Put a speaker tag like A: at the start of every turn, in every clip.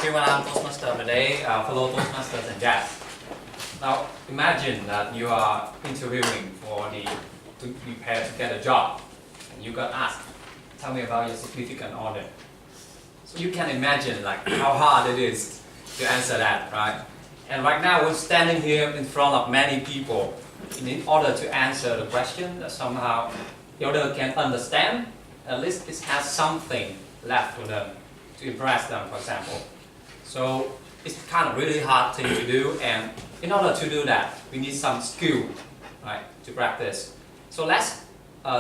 A: everyone, I'm Toastmaster of the day, fellow Toastmasters and guests. Now, imagine that you are interviewing to prepare to get a job, and you got asked, tell me about your significant other. So you can imagine like how hard it is to answer that, right? And right now we're standing here in front of many people in order to answer the question that somehow the other can understand. At least it has something left for them to impress them, for example. So it's kind of really hard thing to do, and in order to do that, we need some skill, right, to practice. So let's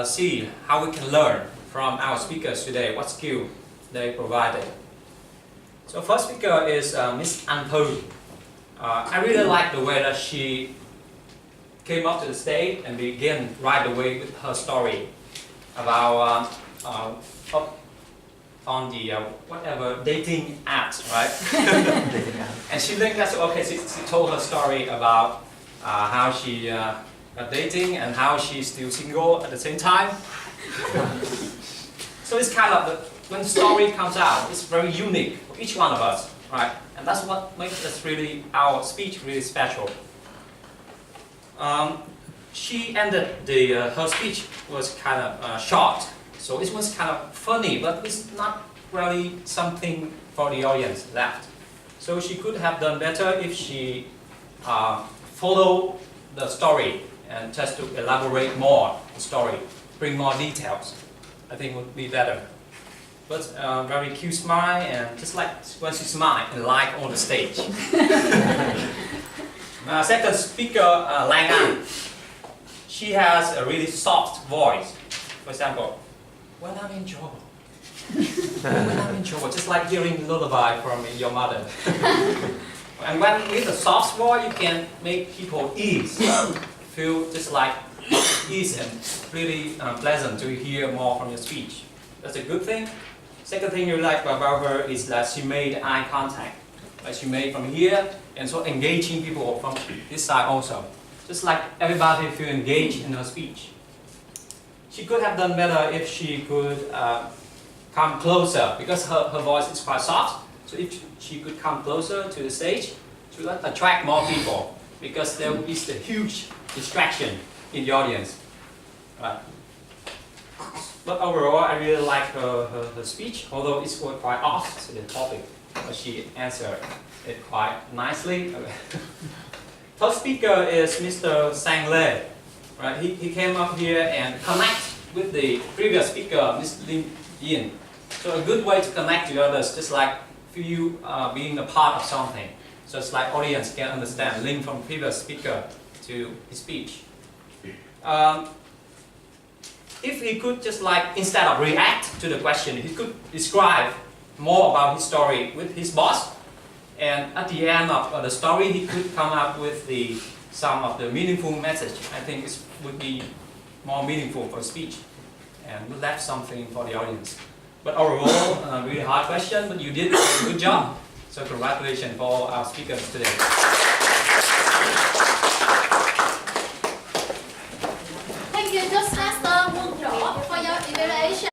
A: see how we can learn from our speakers today, what skill they provided. So first speaker is Miss An Thu. I really like the way that she came up to the stage and began right away with her story about on the whatever dating apps, right? And she think that's okay. She told her story about how she got dating and how she's still single at the same time. So it's kind of when the story comes out, it's very unique for each one of us, right? And that's what makes us really our speech really special. She ended her speech was kind of short. So it was kind of funny, but it's not really something for the audience left. So she could have done better if she followed the story and just to elaborate more the story, bring more details. I think would be better. But very cute smile, and just like when she smiled and like on the stage. Second speaker, Lang An. She has a really soft voice. For example, when I'm in trouble. When I'm in trouble, just like hearing lullaby from your mother. And when with a soft voice, you can make people ease, feel just like ease and really pleasant to hear more from your speech. That's a good thing. Second thing you like about her is that she made eye contact. Like she made from here, and so engaging people from this side also. Just like everybody feel engaged in her speech. She could have done better if she could come closer, because her voice is quite soft. So if she could come closer to the stage, she would attract more people, because there is a huge distraction in the audience. Right. But overall, I really like her speech, although it's quite off to the topic, but she answered it quite nicely. Third speaker is Mr. Sang Le. Right, he came up here and connect with the previous speaker, Ms. Lim Yin. So a good way to connect to others, just like you being a part of something. So it's like audience can understand, link from previous speaker to his speech. If he could just like, instead of react to the question, he could describe more about his story with his boss. And at the end of the story, he could come up with some of the meaningful message. I think it would be more meaningful for the speech and would left something for the audience. But overall, a really hard question, but you did a good job. So congratulations for our speakers today.